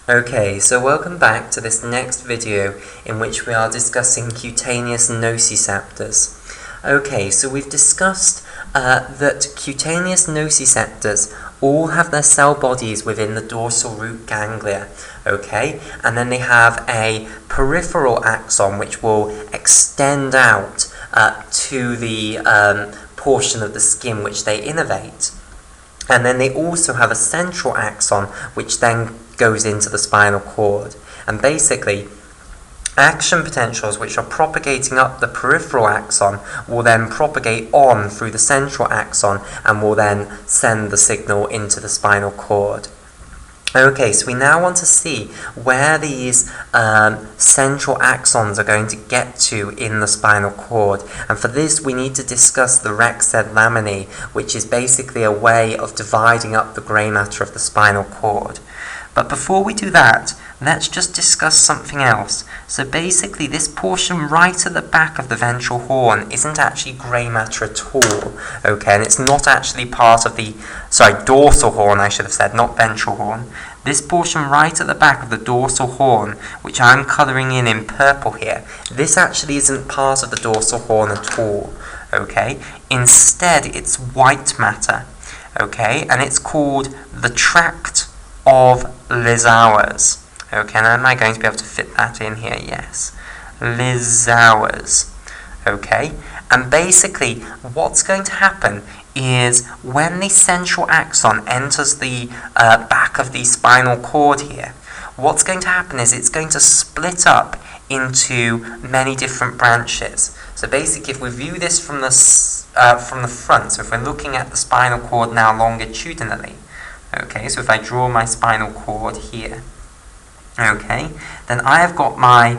Okay, so welcome back to this next video in which we are discussing cutaneous nociceptors. Okay, so we've discussed that cutaneous nociceptors all have their cell bodies within the dorsal root ganglia, okay, and then they have a peripheral axon which will extend out to the portion of the skin which they innervate. And then they also have a central axon which then goes into the spinal cord. And basically, action potentials which are propagating up the peripheral axon will then propagate on through the central axon and will then send the signal into the spinal cord. Okay, so we now want to see where these central axons are going to get to in the spinal cord. And for this, we need to discuss the rexed laminae, which is basically a way of dividing up the grey matter of the spinal cord. But before we do that, let's just discuss something else. So basically, this portion right at the back of the ventral horn isn't actually grey matter at all, okay, and it's not actually part of the, dorsal horn I should have said, not ventral horn. This portion right at the back of the dorsal horn, which I'm colouring in purple here, this actually isn't part of the dorsal horn at all, okay. Instead, it's white matter, okay, and it's called the tract of Lissauer's. Okay, now am I going to be able to fit that in here? Yes. Lissauer's. Okay, and basically what's going to happen is when the central axon enters the back of the spinal cord here, what's going to happen is it's going to split up into many different branches. So basically, if we view this from the front, so if we're looking at the spinal cord now longitudinally, okay, so if I draw my spinal cord here, okay, then I have got my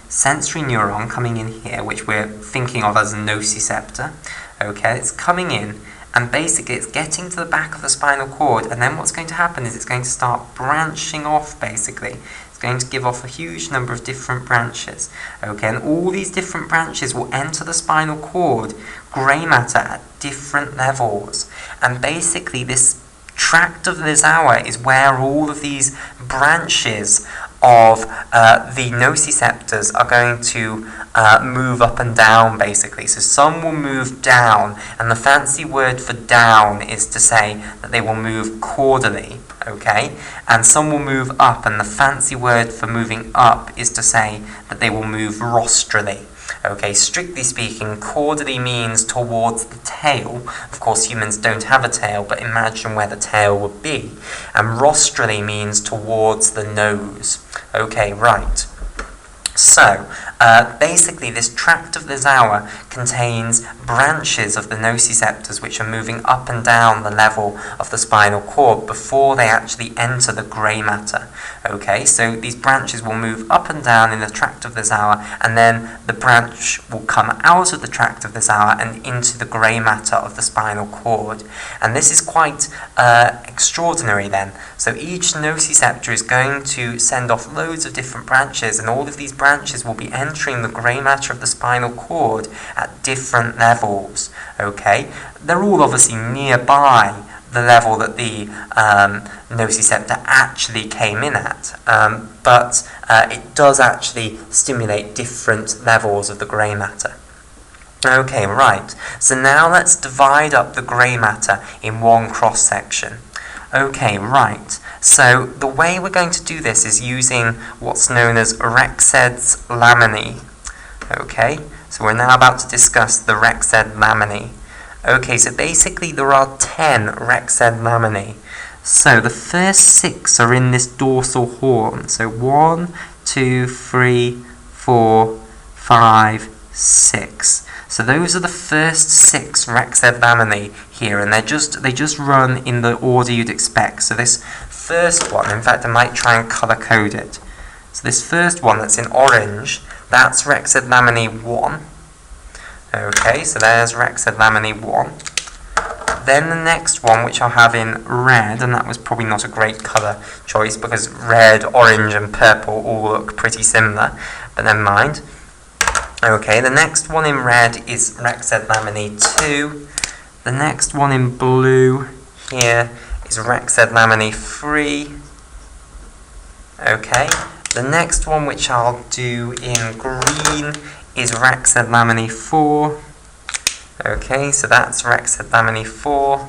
sensory neuron coming in here, which we're thinking of as a nociceptor. Okay, it's coming in, and basically it's getting to the back of the spinal cord, and then what's going to happen is it's going to start branching off, basically. It's going to give off a huge number of different branches. Okay, and all these different branches will enter the spinal cord, grey matter, at different levels. And basically this tract of Lissauer is where all of these branches of the nociceptors are going to move up and down, basically. So some will move down, and the fancy word for down is to say that they will move caudally, okay? And some will move up, and the fancy word for moving up is to say that they will move rostrally. Okay, strictly speaking, caudally means towards the tail. Of course, humans don't have a tail, but imagine where the tail would be. And rostrally means towards the nose. Okay, right. So, basically this tract of Lissauer contains branches of the nociceptors which are moving up and down the level of the spinal cord before they actually enter the grey matter. Okay, so these branches will move up and down in the tract of Lissauer, and then the branch will come out of the tract of Lissauer and into the grey matter of the spinal cord. And this is quite extraordinary then. So each nociceptor is going to send off loads of different branches, and all of these branches will be entering the grey matter of the spinal cord at different levels. Okay, they're all obviously nearby the level that the nociceptor actually came in at, but it does actually stimulate different levels of the grey matter. Okay, right, so now let's divide up the grey matter in one cross-section. Okay, right, so the way we're going to do this is using what's known as rexed laminae. Okay, so we're now about to discuss the rexed laminae. Okay, so basically there are 10 rexed laminae. So the first 6 are in this dorsal horn. So 1, 2, 3, 4, 5, 6. So those are the first 6 rexed laminae here, and they just run in the order you'd expect. So this first one, in fact I might try and colour code it. So this first one that's in orange, that's rexed laminae 1. Okay, so there's rexed laminae 1. Then the next one, which I'll have in red, and that was probably not a great colour choice because red, orange and purple all look pretty similar, but never mind. Okay, the next one in red is rexed laminae 2. The next one in blue here is rexed laminae 3. Okay, the next one which I'll do in green is Rexed laminae 4. Okay, so that's Rexed laminae 4.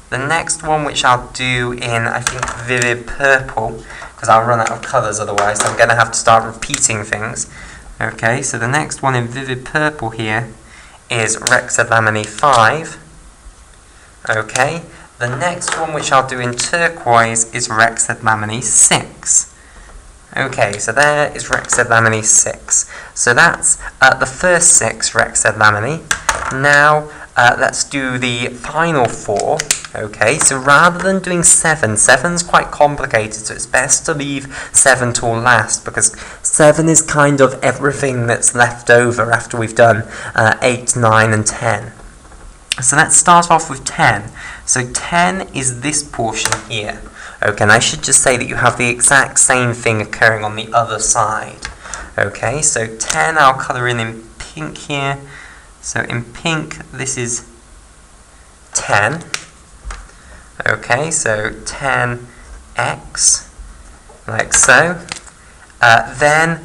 The next one which I'll do in, I think, vivid purple, because I'll run out of colours otherwise, so I'm going to have to start repeating things. Okay, so the next one in vivid purple here is Rexed laminae 5. Okay, the next one which I'll do in turquoise is Rexed laminae 6. Okay, so there is Rexed laminae 6. So that's the first 6 Rexed laminae. Now, let's do the final 4. Okay, so rather than doing 7, 7's quite complicated, so it's best to leave 7 till last, because 7 is kind of everything that's left over after we've done 8, 9, and 10. So let's start off with 10. So 10 is this portion here. Okay, and I should just say that you have the exact same thing occurring on the other side. Okay, so 10 I'll colour in pink here. So in pink, this is 10. Okay, so 10x, like so. Then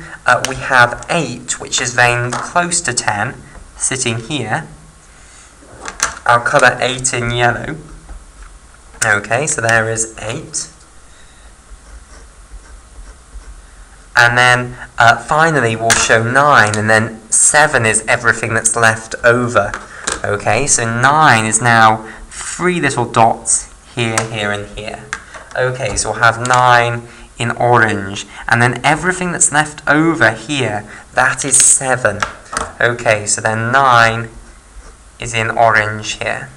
we have 8, which is very close to 10, sitting here. I'll colour 8 in yellow. Okay, so there is 8. And then finally we'll show 9, and then 7 is everything that's left over. Okay, so 9 is now 3 little dots here, here, and here. Okay, so we'll have 9 in orange, and then everything that's left over here, that is 7. Okay, so then 9 is in orange here.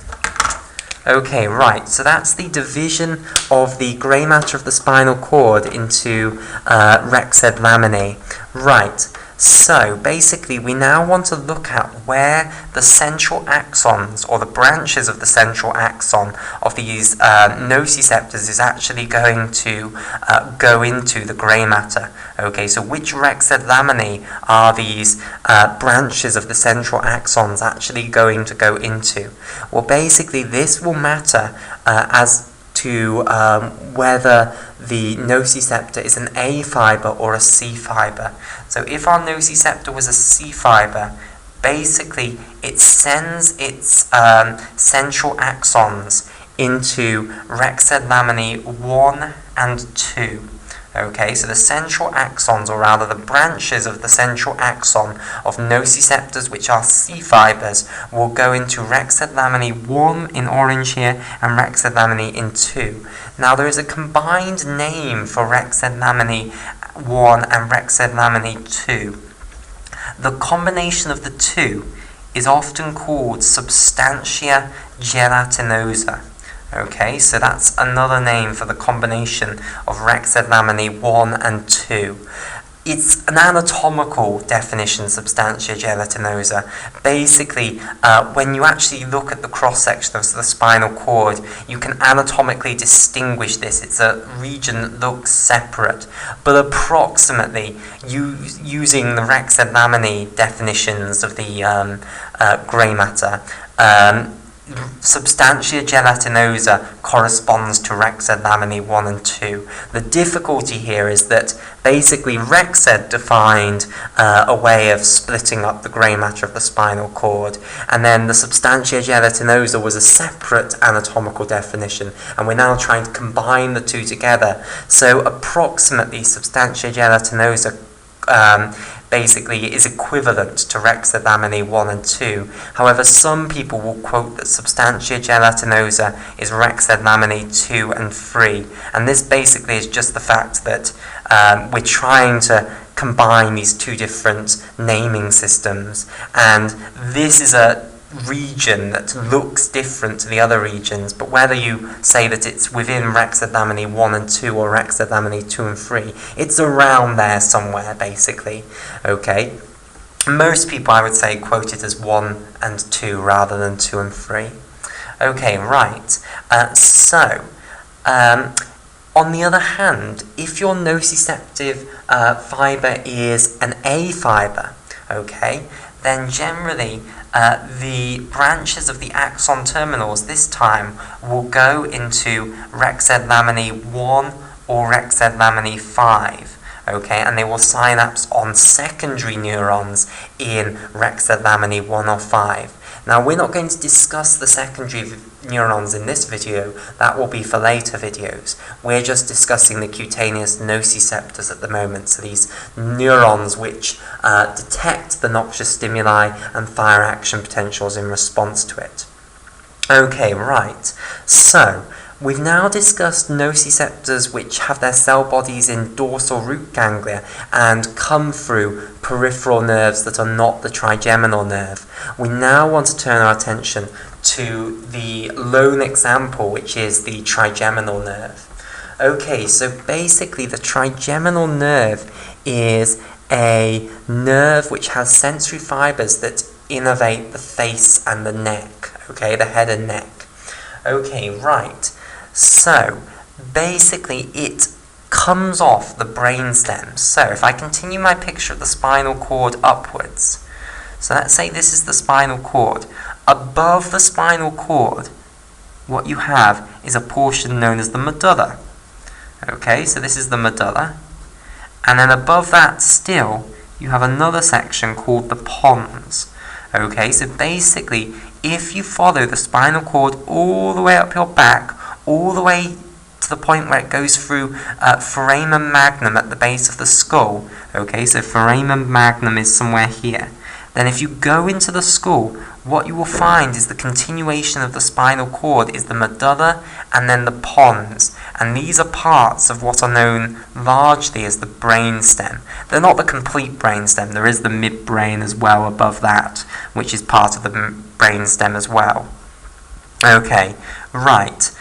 Okay, right, so that's the division of the grey matter of the spinal cord into Rexed laminae. Right, so basically we now want to look at where the central axons, or the branches of the central axon of these nociceptors is actually going to go into the grey matter. Okay, so which Rexed laminae are these branches of the central axons actually going to go into? Well, basically this will matter as to whether the nociceptor is an A fibre or a C fibre. So if our nociceptor was a C fibre, basically it sends its central axons into Rexed laminae 1 and 2. Okay, so the central axons, or rather the branches of the central axon of nociceptors, which are C fibres, will go into Rexed laminae 1 in orange here and Rexed laminae in 2. Now there is a combined name for Rexed laminae 1 and Rexed laminae 2. The combination of the two is often called substantia gelatinosa. Okay, so that's another name for the combination of Rexed laminae 1 and 2. It's an anatomical definition, substantia gelatinosa. Basically, when you actually look at the cross-section of the spinal cord, you can anatomically distinguish this. It's a region that looks separate. But approximately, using the Rexed laminae definitions of the grey matter, substantia gelatinosa corresponds to Rexed laminae 1 and 2. The difficulty here is that basically Rexed defined a way of splitting up the grey matter of the spinal cord, and then the substantia gelatinosa was a separate anatomical definition, and we're now trying to combine the two together. So approximately substantia gelatinosa basically is equivalent to Rexed laminae 1 and 2. However, some people will quote that substantia gelatinosa is Rexed laminae 2 and 3. And this basically is just the fact that we're trying to combine these two different naming systems. And this is a region that looks different to the other regions, but whether you say that it's within Rexed laminae 1 and 2 or Rexed laminae 2 and 3, it's around there somewhere, basically. Okay, most people, I would say, quote it as 1 and 2 rather than 2 and 3. Okay, right. On the other hand, if your nociceptive fibre is an A fibre, okay, then generally the branches of the axon terminals this time will go into Rexed laminae 1 or rexed-laminae 5. Okay, and they will synapse on secondary neurons in rexed-laminae 1 or 5. Now, we're not going to discuss the secondary neurons in this video. That will be for later videos. We're just discussing the cutaneous nociceptors at the moment, so these neurons which detect the noxious stimuli and fire action potentials in response to it. Okay, right. So, we've now discussed nociceptors which have their cell bodies in dorsal root ganglia and come through peripheral nerves that are not the trigeminal nerve. We now want to turn our attention to the lone example, which is the trigeminal nerve. Okay, so basically the trigeminal nerve is a nerve which has sensory fibers that innervate the face and the neck, okay, the head and neck. Okay, right. So, basically it comes off the brainstem. So, if I continue my picture of the spinal cord upwards, so let's say this is the spinal cord. Above the spinal cord, what you have is a portion known as the medulla. Okay, so this is the medulla. And then above that still, you have another section called the pons. Okay, so basically, if you follow the spinal cord all the way up your back, all the way to the point where it goes through foramen magnum at the base of the skull, okay, so foramen magnum is somewhere here, then if you go into the skull, what you will find is the continuation of the spinal cord is the medulla and then the pons, and these are parts of what are known largely as the brainstem. They're not the complete brainstem, there is the midbrain as well above that, which is part of the brainstem as well. Okay, right,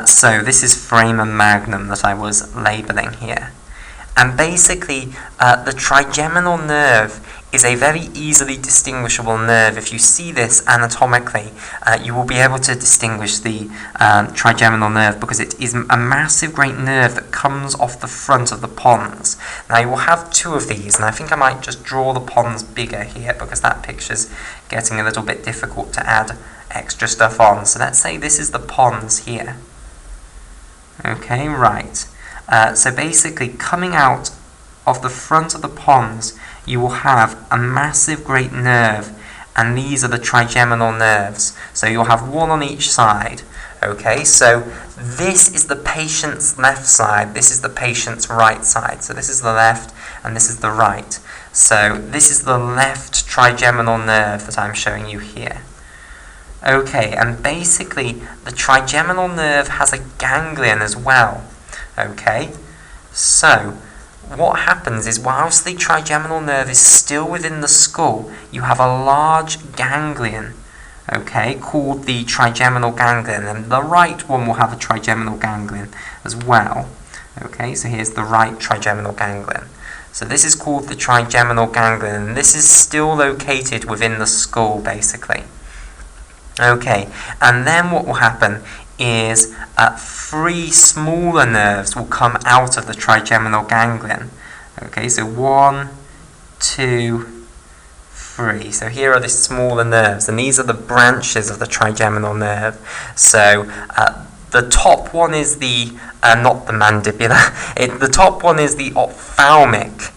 so this is foramen magnum that I was labelling here. And basically, the trigeminal nerve is a very easily distinguishable nerve. If you see this anatomically, you will be able to distinguish the trigeminal nerve because it is a massive great nerve that comes off the front of the pons. Now you will have two of these, and I think I might just draw the pons bigger here because that picture's getting a little bit difficult to add extra stuff on. So let's say this is the pons here. Okay, right. So basically, coming out of the front of the pons, you will have a massive great nerve, and these are the trigeminal nerves. So you'll have one on each side. Okay, so this is the patient's left side, this is the patient's right side. So this is the left, and this is the right. So this is the left trigeminal nerve that I'm showing you here. Okay, and basically, the trigeminal nerve has a ganglion as well. Okay, so what happens is whilst the trigeminal nerve is still within the skull, you have a large ganglion, okay, called the trigeminal ganglion, and the right one will have a trigeminal ganglion as well. Okay, so here's the right trigeminal ganglion. So this is called the trigeminal ganglion, and this is still located within the skull, basically. Okay, and then what will happen is three smaller nerves will come out of the trigeminal ganglion. Okay, so 1, 2, 3. So here are the smaller nerves, and these are the branches of the trigeminal nerve. So the top one is the, not the mandibular, the top one is the ophthalmic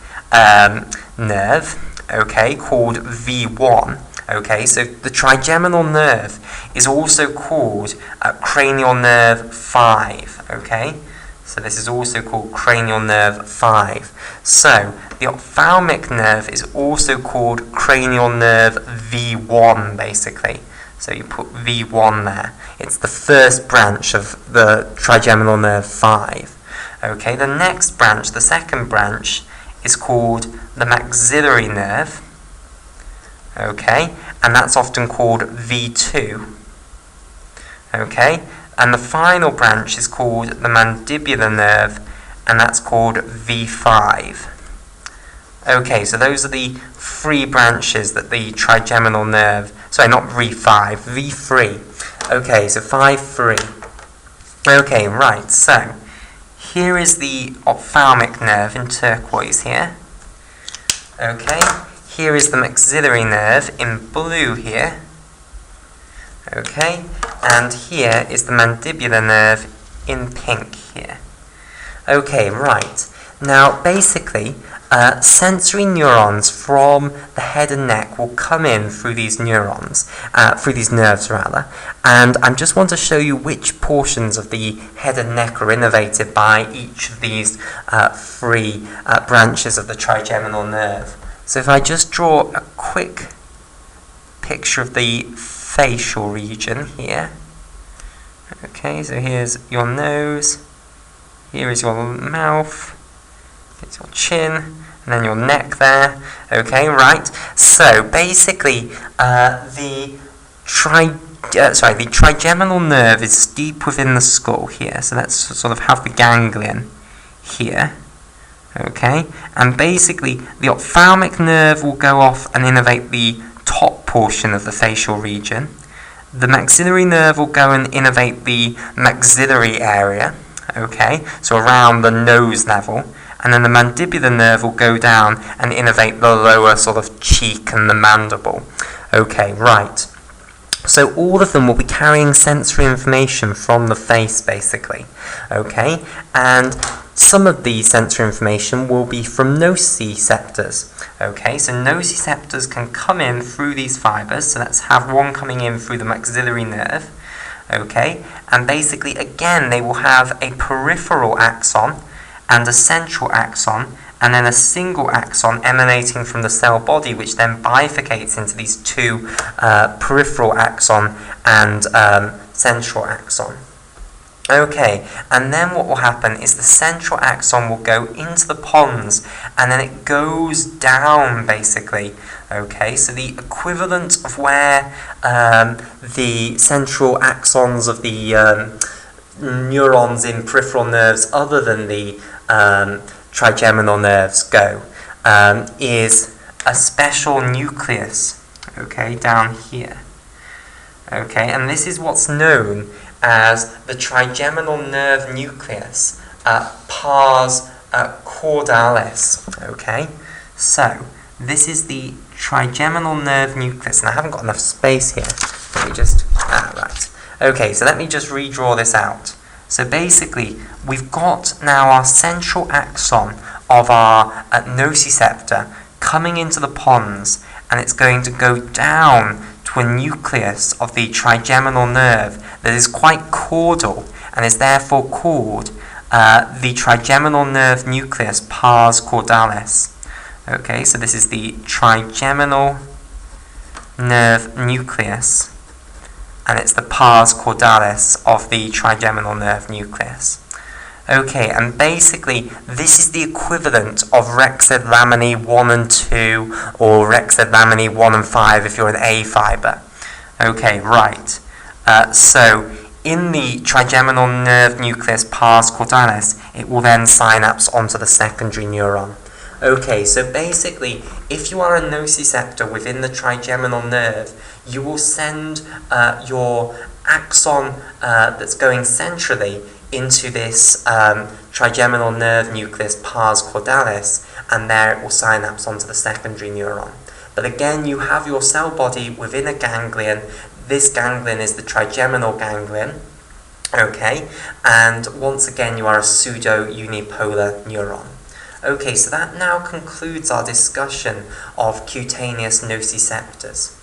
nerve, okay, called V1. Okay, so the trigeminal nerve is also called cranial nerve 5, okay? So this is also called cranial nerve 5. So the ophthalmic nerve is also called cranial nerve V1, basically. So you put V1 there. It's the first branch of the trigeminal nerve 5. Okay, the next branch, the second branch, is called the maxillary nerve. Okay, and that's often called V2. Okay, and the final branch is called the mandibular nerve, and that's called V5. Okay, so those are the three branches that the trigeminal nerve, sorry, not V5, V3. Okay, so 5, 3. Okay, right, so here is the ophthalmic nerve in turquoise here. Okay. Here is the maxillary nerve in blue here. Okay, and here is the mandibular nerve in pink here. Okay, right. Now, basically, sensory neurons from the head and neck will come in through these neurons, through these nerves rather, and I just want to show you which portions of the head and neck are innervated by each of these three branches of the trigeminal nerve. So if I just draw a quick picture of the facial region here. Okay, so here's your nose, here is your mouth, here's your chin, and then your neck there. Okay, right. So basically, the trigeminal nerve is deep within the skull here. So let's sort of have the ganglion here. Okay, and basically the ophthalmic nerve will go off and innervate the top portion of the facial region. The maxillary nerve will go and innervate the maxillary area. Okay, so around the nose level. And then the mandibular nerve will go down and innervate the lower sort of cheek and the mandible. Okay, right. So all of them will be carrying sensory information from the face, basically. Okay, and some of the sensory information will be from nociceptors. Okay, so nociceptors can come in through these fibers. So let's have one coming in through the maxillary nerve. Okay, and basically, again, they will have a peripheral axon and a central axon, and then a single axon emanating from the cell body, which then bifurcates into these two peripheral axon and central axon. Okay, and then what will happen is the central axon will go into the pons, and then it goes down, basically. Okay, so the equivalent of where the central axons of the neurons in peripheral nerves other than the trigeminal nerves go is a special nucleus, okay, down here. Okay, and this is what's known as the trigeminal nerve nucleus, pars caudalis. Okay, so this is the trigeminal nerve nucleus, and I haven't got enough space here. Let me just right. Okay, so let me just redraw this out. So basically, we've got now our central axon of our nociceptor coming into the pons, and it's going to go down to a nucleus of the trigeminal nerve that is quite caudal and is therefore called the trigeminal nerve nucleus pars caudalis. Okay, so this is the trigeminal nerve nucleus, and it's the pars caudalis of the trigeminal nerve nucleus. Okay, and basically this is the equivalent of rexed laminae 1 and 2, or rexed laminae 1 and 5 if you're an A fibre. Okay, right. So in the trigeminal nerve nucleus pars caudalis, it will then synapse onto the secondary neuron. Okay, so basically, if you are a nociceptor within the trigeminal nerve, you will send your axon that's going centrally into this trigeminal nerve nucleus pars caudalis, and there it will synapse onto the secondary neuron. But again, you have your cell body within a ganglion. This ganglion is the trigeminal ganglion. Okay, and once again, you are a pseudo-unipolar neuron. Okay, so that now concludes our discussion of cutaneous nociceptors.